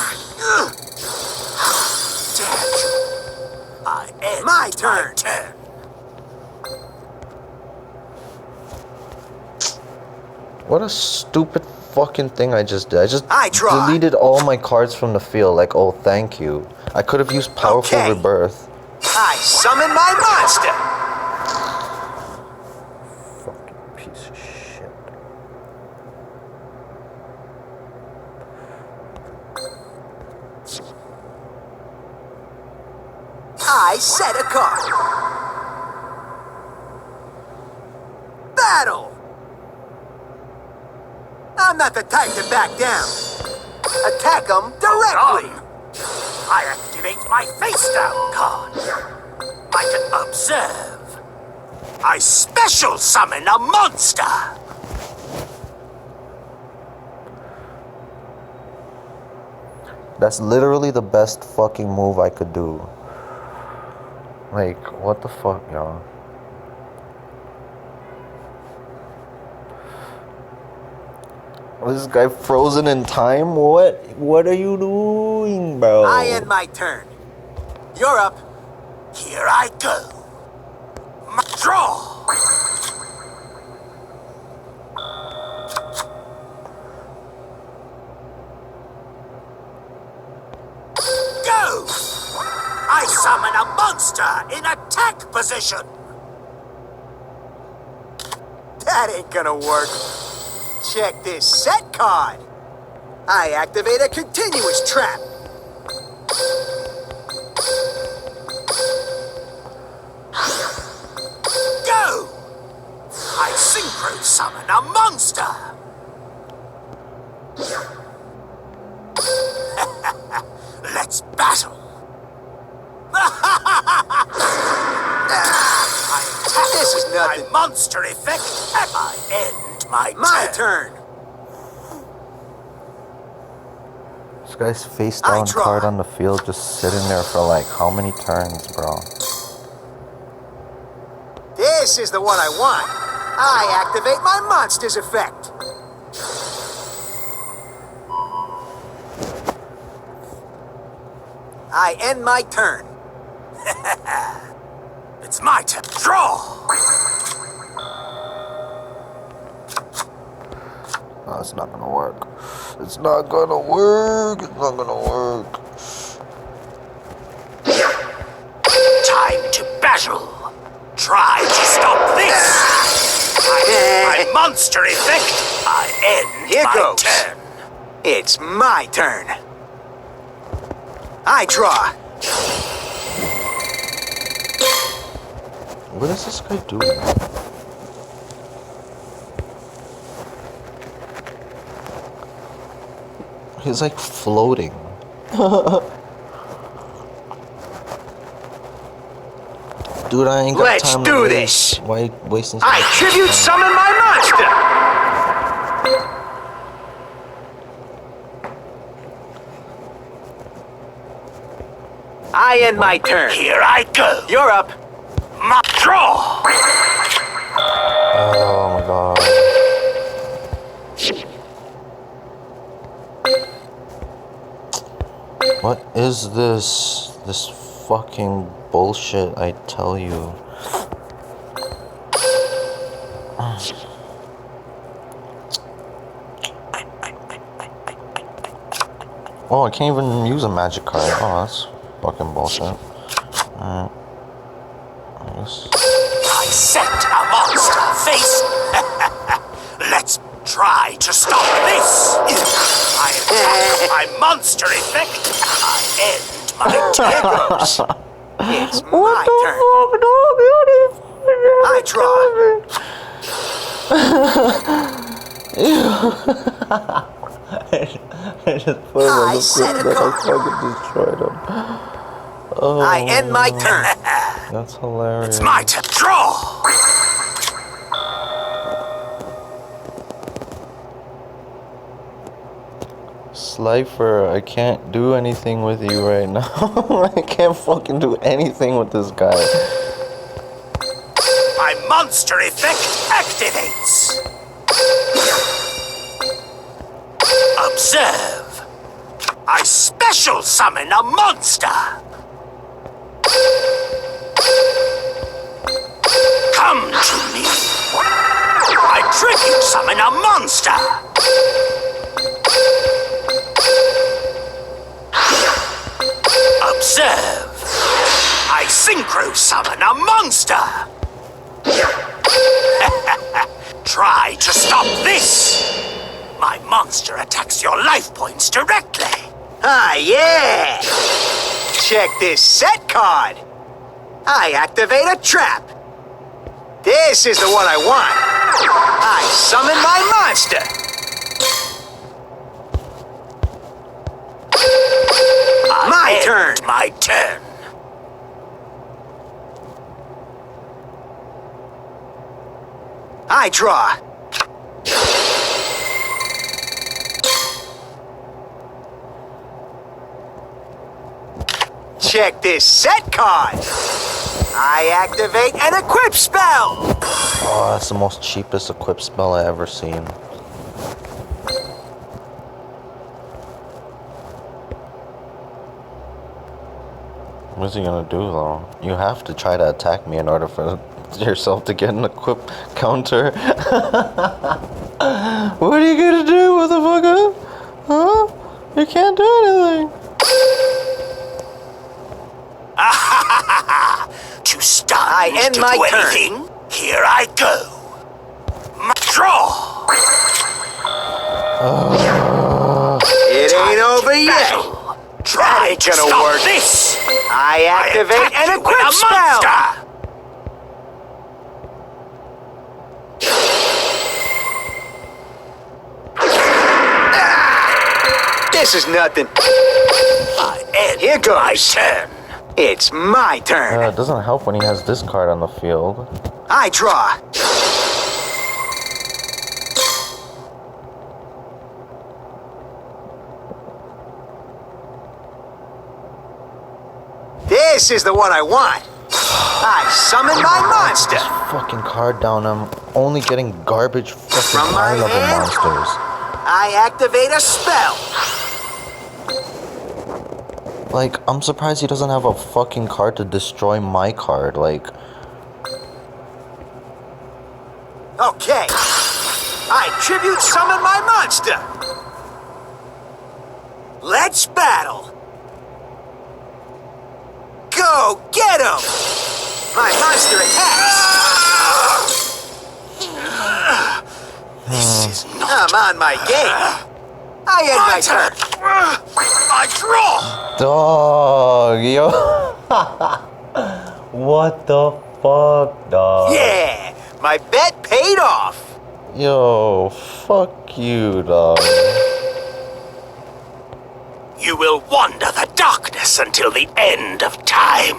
I end my turn. What a stupid fucking thing I just did. I just draw. deleted all my cards from the field. Like, oh, thank you. I could have used Powerful Okay. Rebirth. I summon my monster. Fucking piece of shit. I set a card. Battle. I'm not the type to back down. Attack them directly. I activate my face down card. I can observe. I special summon a monster. That's literally the best fucking move I could do. Like, what the fuck, y'all? This guy frozen in time? What are you doing, bro? I end my turn. You're up. Here I go. Draw. Go! I summon a monster in attack position. That ain't gonna work. Check this set card. I activate a continuous trap. Go! I synchro summon a monster. Let's battle. This is nothing. My monster effect, and I end my turn. This guy's face down card on the field just sitting there for like how many turns, bro? This is the one I want. I activate my monster's effect. I end my turn. It's my turn. Draw! No, it's not gonna work. It's not gonna work. It's not gonna work. Time to battle. Try to stop this. My monster effect. I end my turn. It's my turn. I draw. What is this guy doing? He's like floating. Dude, I ain't got Let's time do to this. waste. Why wasting so I much tribute time? summon my monster. I end my turn. Here I go. You're up. My draw. Oh my god. What is this? This fucking bullshit, I tell you. Oh, I can't even use a magic card. Oh, that's fucking bullshit. Alright. I set a monster face. Let's try to stop this. I attack my monster effect. I end my turn. It's my turn. I draw. I just put him on the set a flip that I card. fucking destroyed him. Oh, I end my turn. that's hilarious. It's my turn. Draw. Slifer, I can't do anything with you right now. I can't fucking do anything with this guy. My monster effect activates. Observe. I special summon a monster. Come to me. I tribute summon a monster. Observe. I synchro summon a monster. Try to stop this. My monster attacks your life points directly. Ah, yeah! Check this set card. I activate a trap. This is the one I want. I summon my monster. My turn. My turn. I draw. check this set card. I activate an equip spell. Oh, that's the most cheapest equip spell I ever seen. What's he gonna do though? You have to try to attack me in order for yourself to get an equip counter. What are you gonna do, motherfucker? Huh? You can't do anything. To stun, I end my turn. Here I go. Draw. It ain't over yet. Try to stop this. I activate an equip spell. This is nothing. Here goes my turn. It's my turn. It doesn't help when he has this card on the field. I draw. This is the one I want. I summon my monster. This fucking card down. I'm only getting garbage fucking From my high-level hand? monsters. I activate a spell. Like, I'm surprised he doesn't have a fucking card to destroy my card. Like, Okay. I tribute summon my monster. Let's battle. Go get him. My monster attacks. This is not. I'm on my game. I end my turn. I draw. dog, yo. What the fuck, dog? Yeah, my bet paid off. Yo, fuck you, dog. You will wander the darkness until the end of time.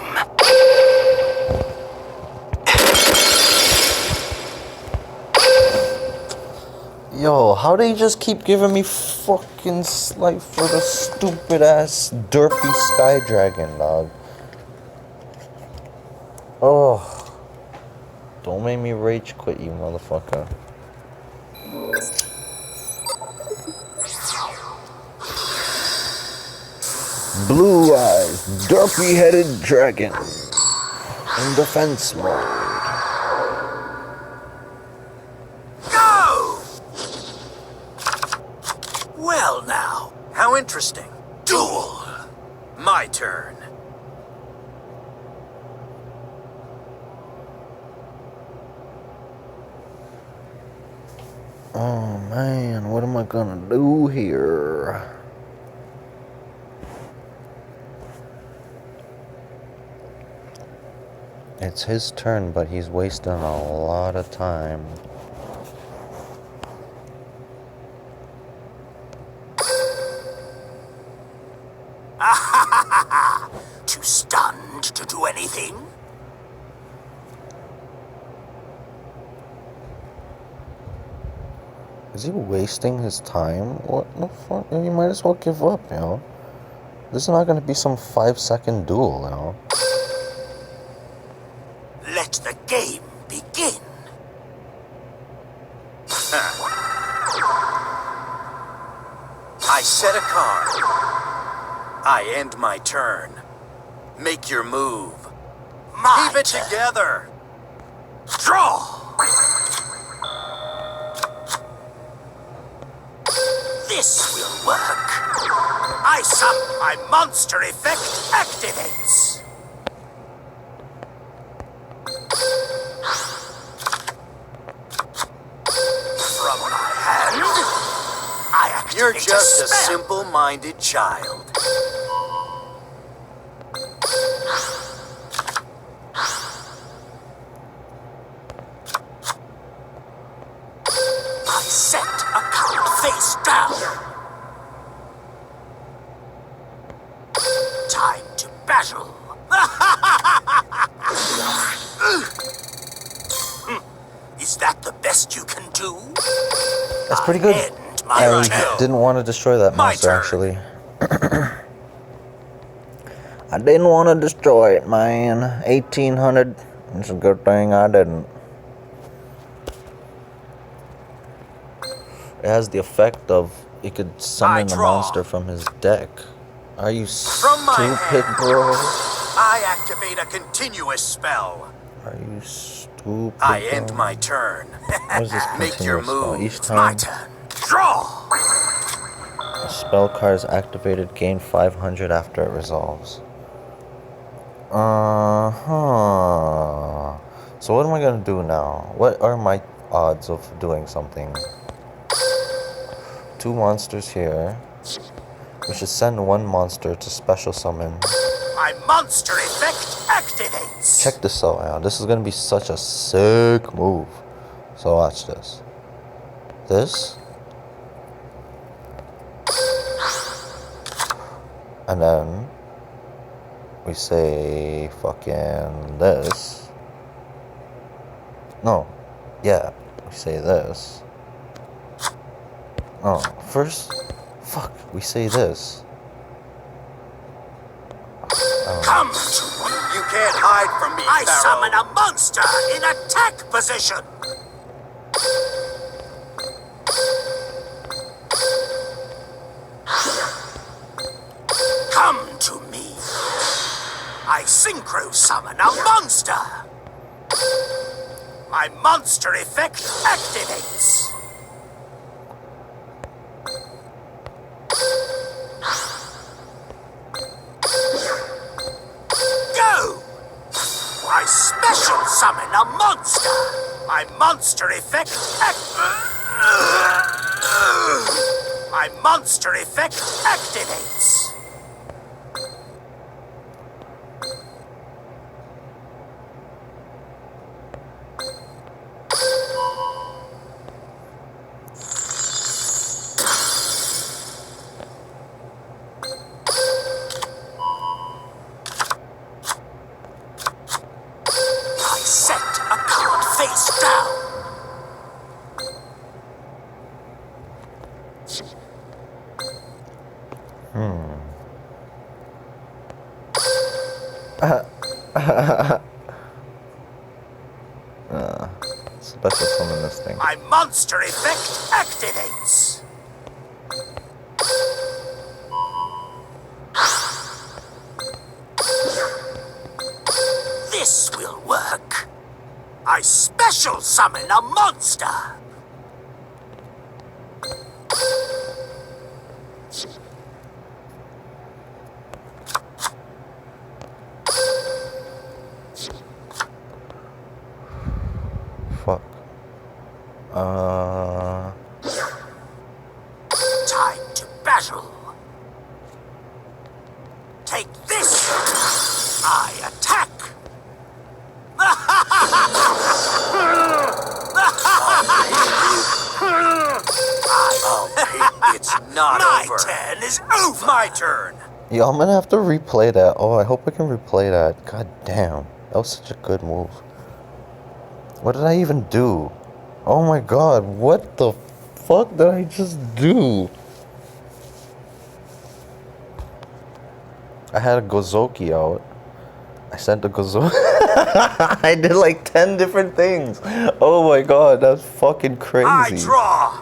Yo, how do you just keep giving me fucking slight for the stupid ass derpy sky dragon, dog? Oh. Don't make me rage quit, you motherfucker. Blue eyes, derpy headed dragon. In defense mode. Go! Well now, how interesting. Duel! My turn. Oh man, what am I gonna do here? It's his turn, but he's wasting a lot of time. Too stunned to do anything? Is he wasting his time? What the fuck? You might as well give up, you know? This is not gonna be some 5-second duel, you know? Let the game begin. I set a card. I end my turn. Make your move. Keep it together. Draw. This will work. I summon my monster effect activates. From my hand, I activate You're just a simple-minded child. I set a card face down. Time to battle. Is that the best you can do? That's pretty good. End my I turn. didn't want to destroy that My monster, turn. actually. I didn't want to destroy it, man. 1800. It's a good thing I didn't. It has the effect of it could summon a monster from his deck. Are you From my stupid, hand, bro? I activate a continuous spell. Are you stupid? I bro? end my turn. What is this Make your continuous spell? move. Each It's my time turn. Draw. a spell card is activated, gain 500 after it resolves. So what am I gonna do now? What are my odds of doing something? 2 monsters here. We should send 1 monster to special summon. My monster effect activates. Check this out, man. This is gonna be such a sick move. So watch this. This. And then we say fucking this. No. Yeah. We say this. Oh, first. Fuck. We say this. Come to me. You can't hide from me, I summon a monster in attack position. Come to me. I synchro summon a monster. My monster effect activates. Go! I special summon a monster. My monster effect My monster effect activates. I set a card face down. Special summon this thing. My monster effect activates. This will work. I special summon a monster. Fuck. Time to battle. Take this. I attack. It's not my over. My turn is over. My turn. Yo, I'm gonna have to replay that. Oh, I hope I can replay that. God damn. That was such a good move. What did I even do? Oh my god, what the fuck did I just do? I had a Gozoki out. I sent a Gozoki. I did like 10 different things. Oh my god, that's fucking crazy. I draw.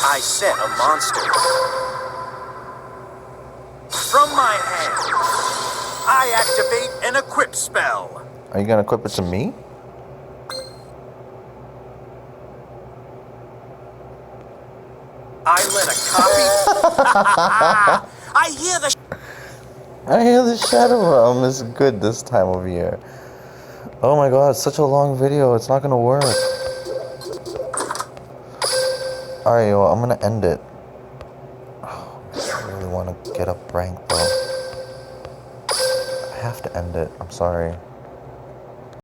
I set a monster. From my hand, I activate an equip spell. Are you gonna equip it to me? I let a copy. I hear the Shadow Realm is good this time of year. Oh my god, it's such a long video. It's not gonna work. Alright, yo, I'm gonna end it. Oh, I really wanna get up rank, though. I have to end it. I'm sorry.